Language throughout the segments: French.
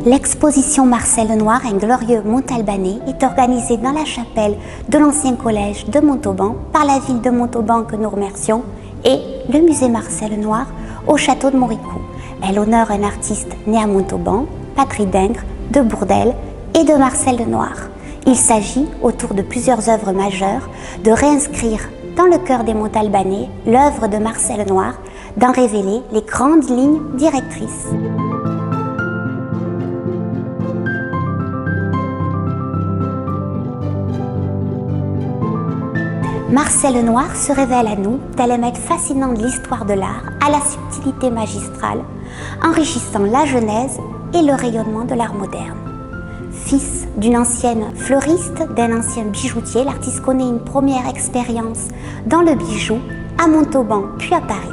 L'exposition Marcel Lenoir, un glorieux Montalbanais, est organisée dans la chapelle de l'ancien collège de Montauban par la ville de Montauban que nous remercions et le musée Marcel Lenoir au château de Moricoux. Elle honore un artiste né à Montauban, Patrick Dingre, de Bourdelle et de Marcel Lenoir. Il s'agit, autour de plusieurs œuvres majeures, de réinscrire dans le cœur des Montalbanais l'œuvre de Marcel Lenoir, d'en révéler les grandes lignes directrices. Marcel Lenoir se révèle à nous tel un maître fascinant de l'histoire de l'art, à la subtilité magistrale, enrichissant la genèse et le rayonnement de l'art moderne. Fils d'une ancienne fleuriste, d'un ancien bijoutier, l'artiste connaît une première expérience dans le bijou à Montauban puis à Paris.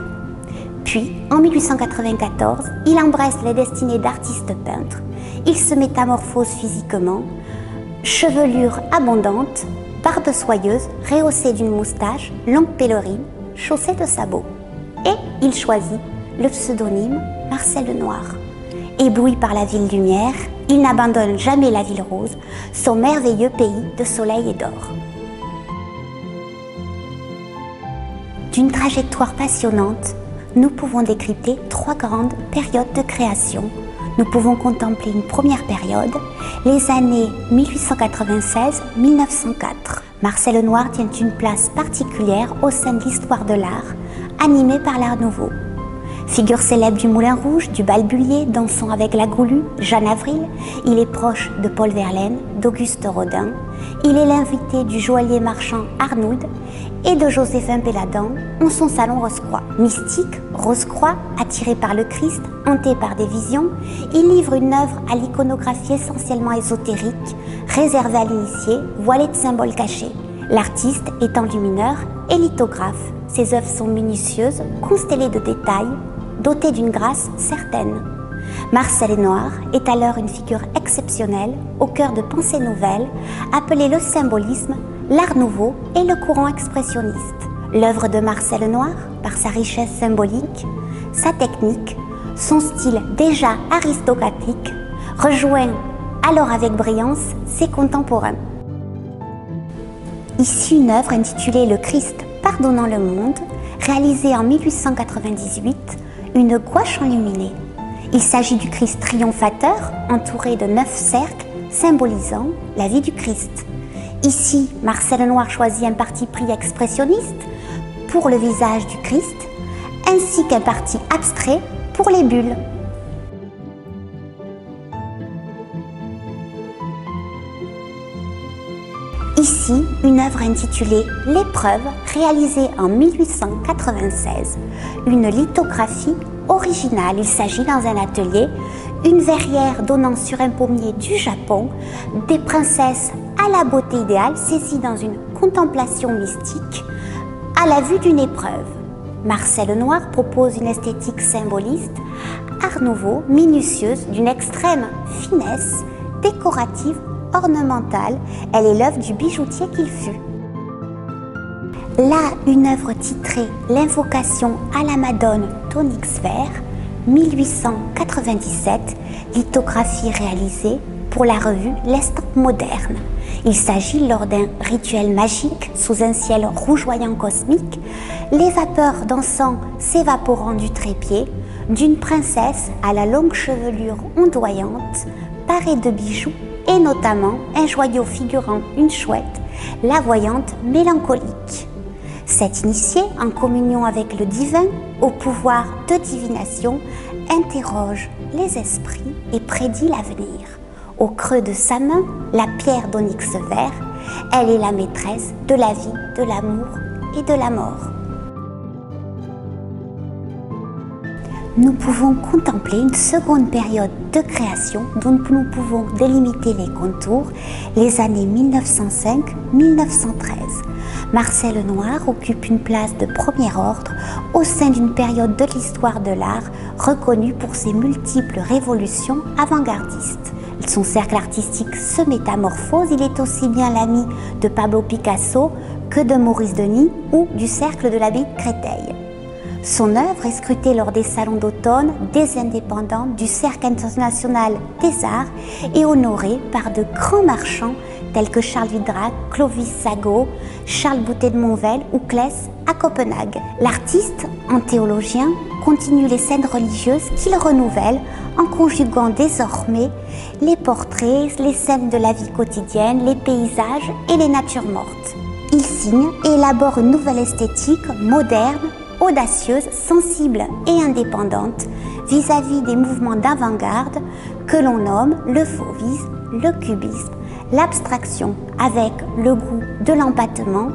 Puis, en 1894, il embrasse les destinées d'artiste peintre. Il se métamorphose physiquement, chevelure abondante, barbe soyeuse, rehaussée d'une moustache, longue pèlerine, chaussée de sabots. Et il choisit le pseudonyme Marcel Lenoir. Ébloui par la ville lumière, il n'abandonne jamais la ville rose, son merveilleux pays de soleil et d'or. D'une trajectoire passionnante, nous pouvons décrypter 3 grandes périodes de création. Nous pouvons contempler une première période, les années 1896-1904. Marcel Lenoir tient une place particulière au sein de l'histoire de l'art, animée par l'Art nouveau. Figure célèbre du Moulin Rouge, du Balbullier, dansant avec la Goulue, Jeanne Avril, il est proche de Paul Verlaine, d'Auguste Rodin. Il est l'invité du joaillier marchand Arnould et de Joséphin Péladan en son salon Rose-Croix. Mystique, Rose-Croix, attiré par le Christ, hanté par des visions, il livre une œuvre à l'iconographie essentiellement ésotérique, réservée à l'initié, voilée de symboles cachés. L'artiste est enlumineur et lithographe. Ses œuvres sont minutieuses, constellées de détails, dotées d'une grâce certaine. Marcel Lenoir est alors une figure exceptionnelle, au cœur de pensées nouvelles, appelées le symbolisme, l'art nouveau et le courant expressionniste. L'œuvre de Marcel Lenoir, par sa richesse symbolique, sa technique, son style déjà aristocratique, rejoint alors avec brillance ses contemporains. Ici une œuvre intitulée Le Christ pardonnant le monde, réalisée en 1898, une gouache enluminée. Il s'agit du Christ triomphateur, entouré de 9 cercles symbolisant la vie du Christ. Ici, Marcel Lenoir choisit un parti pris expressionniste pour le visage du Christ, ainsi qu'un parti abstrait pour les bulles. Ici, une œuvre intitulée L'Épreuve, réalisée en 1896, une lithographie originale. Il s'agit dans un atelier, une verrière donnant sur un pommier du Japon, des princesses à la beauté idéale saisies dans une contemplation mystique à la vue d'une épreuve. Marcel Lenoir propose une esthétique symboliste, art nouveau, minutieuse, d'une extrême finesse, décorative, ornementale. Elle est l'œuvre du bijoutier qu'il fut. Là, une œuvre titrée L'invocation à la Madone d'Onyx Vert, 1897, lithographie réalisée pour la revue L'Estampe moderne. Il s'agit lors d'un rituel magique sous un ciel rougeoyant cosmique, les vapeurs d'encens s'évaporant du trépied d'une princesse à la longue chevelure ondoyante, parée de bijoux et notamment un joyau figurant une chouette, la voyante mélancolique. Cet initié, en communion avec le divin, au pouvoir de divination, interroge les esprits et prédit l'avenir. Au creux de sa main, la pierre d'onyx vert, elle est la maîtresse de la vie, de l'amour et de la mort. Nous pouvons contempler une seconde période de création dont nous pouvons délimiter les contours, les années 1905-1913. Marcel Lenoir occupe une place de premier ordre au sein d'une période de l'histoire de l'art reconnue pour ses multiples révolutions avant-gardistes. Son cercle artistique se métamorphose, il est aussi bien l'ami de Pablo Picasso que de Maurice Denis ou du cercle de l'abbé Créteil. Son œuvre est scrutée lors des salons d'automne des indépendants du Cercle international des arts et honorée par de grands marchands tels que Charles Vidrac, Clovis Sagot, Charles Boutet de Monvel ou Claes à Copenhague. L'artiste, en théologien, continue les scènes religieuses qu'il renouvelle en conjuguant désormais les portraits, les scènes de la vie quotidienne, les paysages et les natures mortes. Il signe et élabore une nouvelle esthétique moderne, audacieuse, sensible et indépendante vis-à-vis des mouvements d'avant-garde que l'on nomme le fauvisme, le cubisme, l'abstraction avec le goût de l'empattement,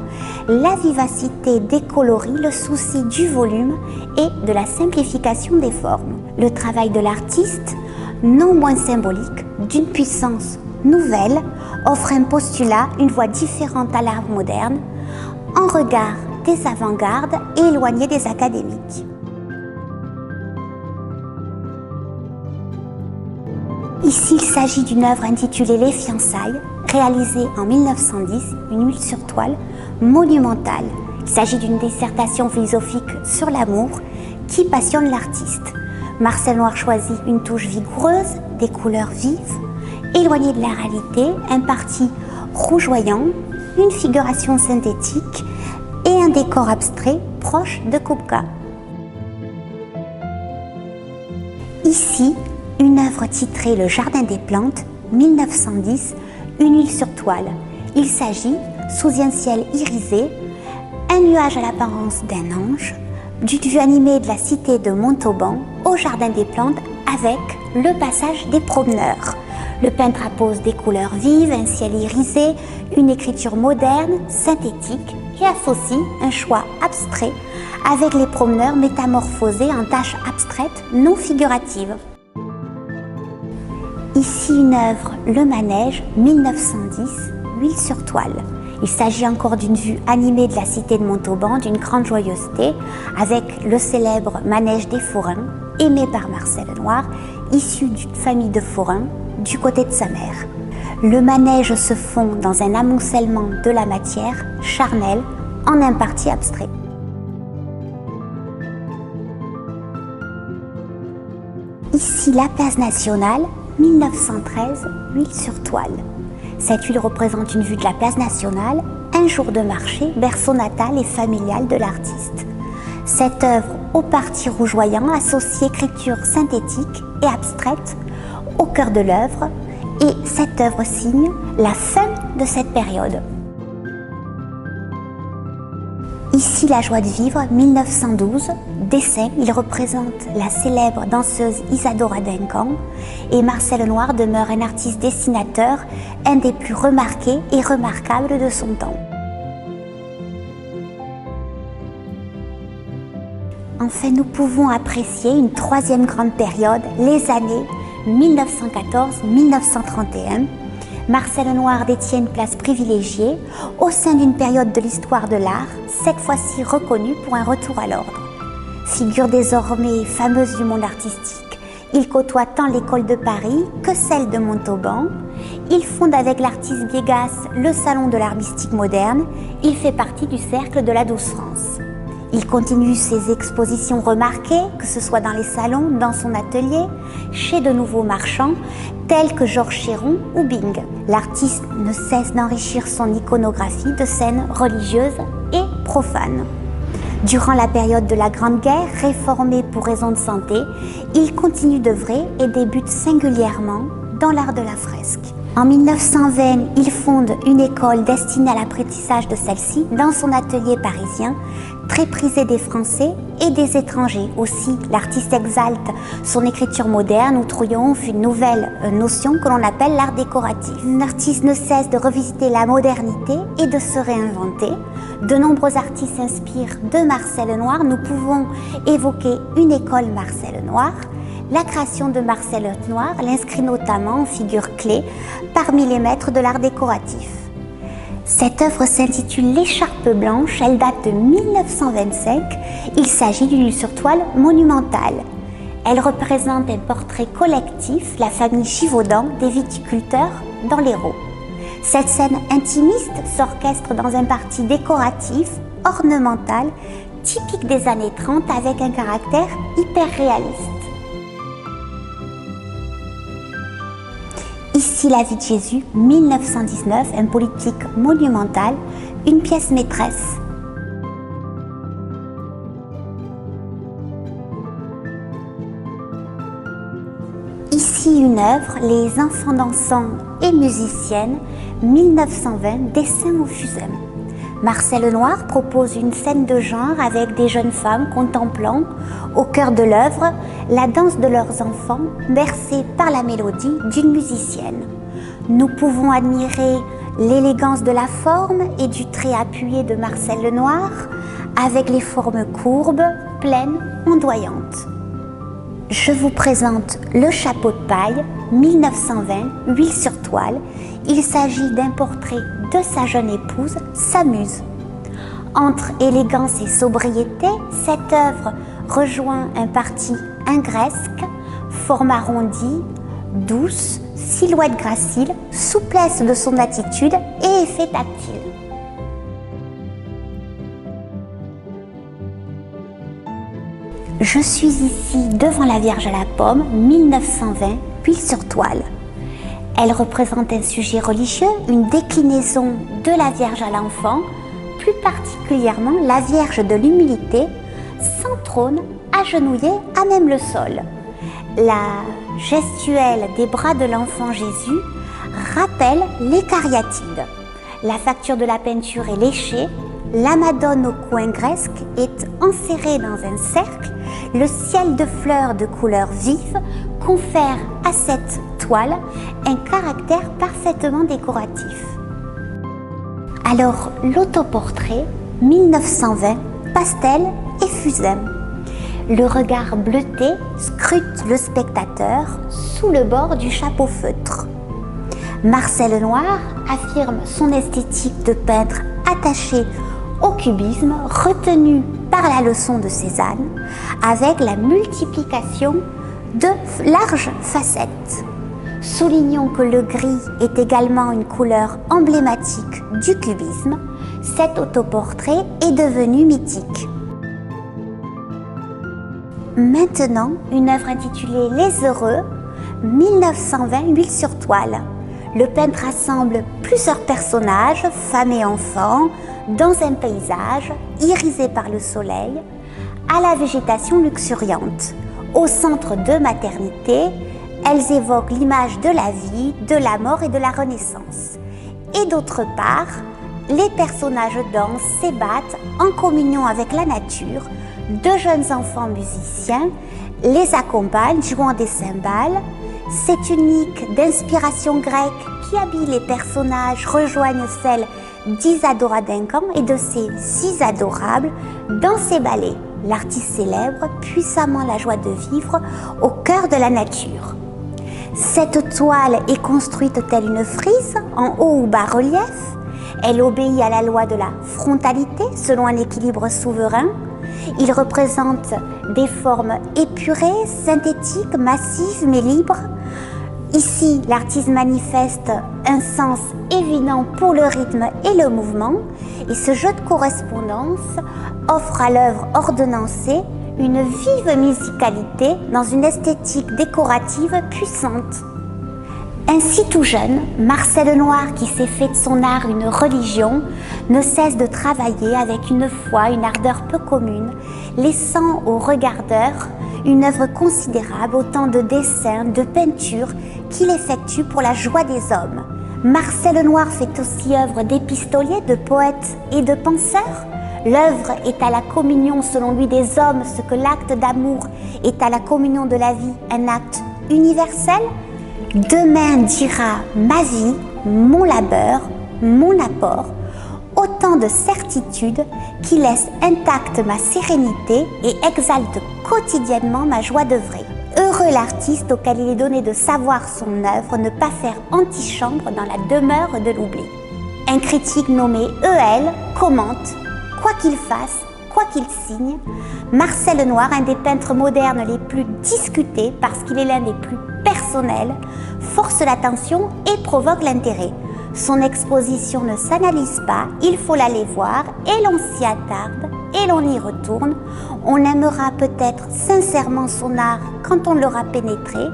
la vivacité des coloris, le souci du volume et de la simplification des formes. Le travail de l'artiste, non moins symbolique, d'une puissance nouvelle, offre un postulat, une voie différente à l'art moderne, en regard des avant-gardes et éloigné des académiques. Ici, il s'agit d'une œuvre intitulée Les Fiançailles, réalisée en 1910, une huile sur toile monumentale. Il s'agit d'une dissertation philosophique sur l'amour qui passionne l'artiste. Marcel Noir choisit une touche vigoureuse, des couleurs vives, éloignées de la réalité, un parti rougeoyant, une figuration synthétique et un décor abstrait proche de Kupka. Ici, une œuvre titrée Le Jardin des plantes, 1910, une huile sur toile. Il s'agit, sous un ciel irisé, un nuage à l'apparence d'un ange, d'une vue animée de la cité de Montauban au Jardin des plantes avec le passage des promeneurs. Le peintre appose des couleurs vives, un ciel irisé, une écriture moderne, synthétique et associe un choix abstrait avec les promeneurs métamorphosés en tâches abstraites non figuratives. Ici une œuvre, Le Manège, 1910, huile sur toile. Il s'agit encore d'une vue animée de la cité de Montauban, d'une grande joyeuseté, avec le célèbre manège des forains, aimé par Marcel Noir, issu d'une famille de forains, du côté de sa mère. Le manège se fond dans un amoncellement de la matière, charnelle, en un parti abstrait. Ici la place nationale, 1913, huile sur toile. Cette huile représente une vue de la place nationale, un jour de marché, berceau natal et familial de l'artiste. Cette œuvre au parti rougeoyant associe écriture synthétique et abstraite au cœur de l'œuvre, et cette œuvre signe la fin de cette période. Ici la joie de vivre, 1912, dessin, il représente la célèbre danseuse Isadora Duncan, et Marcel Noir demeure un artiste dessinateur, un des plus remarqués et remarquables de son temps. Enfin, nous pouvons apprécier une troisième grande période, les années 1914-1931. Marcel Noir détient une place privilégiée au sein d'une période de l'histoire de l'art, cette fois-ci reconnue pour un retour à l'ordre. Figure désormais fameuse du monde artistique, il côtoie tant l'école de Paris que celle de Montauban. Il fonde avec l'artiste Biégas le Salon de l'art mystique moderne. Il fait partie du cercle de la Douce France. Il continue ses expositions remarquées, que ce soit dans les salons, dans son atelier, chez de nouveaux marchands, tels que Georges Chéron ou Bing. L'artiste ne cesse d'enrichir son iconographie de scènes religieuses et profanes. Durant la période de la Grande Guerre, réformé pour raisons de santé, il continue d'œuvrer et débute singulièrement dans l'art de la fresque. En 1920, il fonde une école destinée à l'apprentissage de celle-ci dans son atelier parisien, très prisé des Français et des étrangers. Aussi, l'artiste exalte son écriture moderne où triomphe une nouvelle notion que l'on appelle l'art décoratif. L'artiste ne cesse de revisiter la modernité et de se réinventer. De nombreux artistes s'inspirent de Marcel Noir. Nous pouvons évoquer une école Marcel Noir. La création de Marcel Noir l'inscrit notamment en figure clé parmi les maîtres de l'art décoratif. Cette œuvre s'intitule L'écharpe blanche, elle date de 1925. Il s'agit d'une huile sur toile monumentale. Elle représente un portrait collectif, la famille Givaudan des viticulteurs dans l'Hérault. Cette scène intimiste s'orchestre dans un parti décoratif, ornemental, typique des années 30 avec un caractère hyper réaliste. Ici la vie de Jésus, 1919, un politique monumental, une pièce maîtresse. Ici une œuvre, Les enfants dansants et musiciennes, 1920, dessin au fusain. Marcel Lenoir propose une scène de genre avec des jeunes femmes contemplant, au cœur de l'œuvre, la danse de leurs enfants, bercée par la mélodie d'une musicienne. Nous pouvons admirer l'élégance de la forme et du trait appuyé de Marcel Lenoir, avec les formes courbes, pleines, ondoyantes. Je vous présente Le chapeau de paille, 1920, huile sur toile. Il s'agit d'un portrait de sa jeune épouse, sa muse. Entre élégance et sobriété, cette œuvre rejoint un parti ingresque, forme arrondie, douce, silhouette gracile, souplesse de son attitude et effet tactile. Je suis ici devant la Vierge à la pomme, 1920, huile sur toile. Elle représente un sujet religieux, une déclinaison de la Vierge à l'enfant, plus particulièrement la Vierge de l'humilité, sans trône, agenouillée à même le sol. La gestuelle des bras de l'enfant Jésus rappelle les cariatides. La facture de la peinture est léchée, la Madone au cou ingresque est enserrée dans un cercle. Le ciel de fleurs de couleurs vives confère à cette toile un caractère parfaitement décoratif. Alors, l'autoportrait, 1920, pastel et fusain. Le regard bleuté scrute le spectateur sous le bord du chapeau feutre. Marcel Lenoir affirme son esthétique de peintre attaché au cubisme, retenu par la leçon de Cézanne, avec la multiplication de larges facettes. Soulignons que le gris est également une couleur emblématique du cubisme. Cet autoportrait est devenu mythique. Maintenant, une œuvre intitulée Les Heureux, 1920, huile sur toile. Le peintre rassemble plusieurs personnages, femmes et enfants, dans un paysage irisé par le soleil, à la végétation luxuriante. Au centre de maternité, elles évoquent l'image de la vie, de la mort et de la renaissance. Et d'autre part, les personnages dansent, s'ébattent en communion avec la nature. Deux jeunes enfants musiciens les accompagnent, jouant des cymbales. Ces tuniques d'inspiration grecque qui habillent les personnages rejoignent celles d'Isadora Duncan et de ces Isadorables dans ses ballets. L'artiste célèbre puissamment la joie de vivre au cœur de la nature. Cette toile est construite telle une frise, en haut ou bas relief. Elle obéit à la loi de la frontalité selon un équilibre souverain. Il représente des formes épurées, synthétiques, massives mais libres. Ici, l'artiste manifeste un sens évident pour le rythme et le mouvement, et ce jeu de correspondance offre à l'œuvre ordonnancée une vive musicalité dans une esthétique décorative puissante. Ainsi tout jeune, Marcel Lenoir, qui s'est fait de son art une religion, ne cesse de travailler avec une foi, une ardeur peu commune, laissant au regardeur une œuvre considérable, autant de dessins, de peintures qu'il effectue pour la joie des hommes. Marcel Lenoir fait aussi œuvre d'épistolier, de poète et de penseur. L'œuvre est à la communion selon lui des hommes, ce que l'acte d'amour est à la communion de la vie, un acte universel. Demain dira ma vie, mon labeur, mon apport, autant de certitudes qui laissent intacte ma sérénité et exaltent quotidiennement ma joie d'œuvrer. Heureux l'artiste auquel il est donné de savoir son œuvre, ne pas faire antichambre dans la demeure de l'oubli. Un critique nommé E.L. commente « Quoi qu'il fasse, quoi qu'il signe », Marcel Lenoir, un des peintres modernes les plus discutés parce qu'il est l'un des plus personnels, force l'attention et provoque l'intérêt. Son exposition ne s'analyse pas, il faut l'aller voir et l'on s'y attarde et l'on y retourne, on aimera peut-être sincèrement son art quand on l'aura pénétré,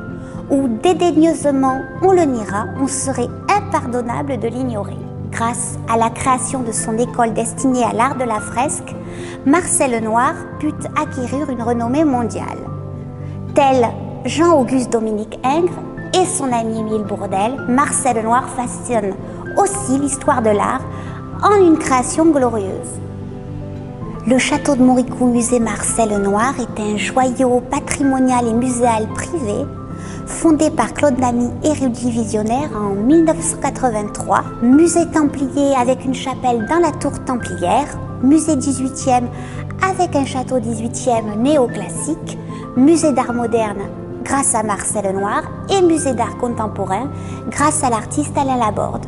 ou dédaigneusement on le niera, on serait impardonnable de l'ignorer. Grâce à la création de son école destinée à l'art de la fresque, Marcel Lenoir put acquérir une renommée mondiale. Tel Jean-Auguste Dominique Ingres et son ami Émile Bourdelle, Marcel Lenoir façonne aussi l'histoire de l'art en une création glorieuse. Le château de Moricoux musée Marcel Lenoir est un joyau patrimonial et muséal privé fondé par Claude Lamy, érudit visionnaire, en 1983, musée templier avec une chapelle dans la tour templière, musée 18e avec un château 18e néoclassique, musée d'art moderne grâce à Marcel Lenoir et musée d'art contemporain grâce à l'artiste Alain Laborde.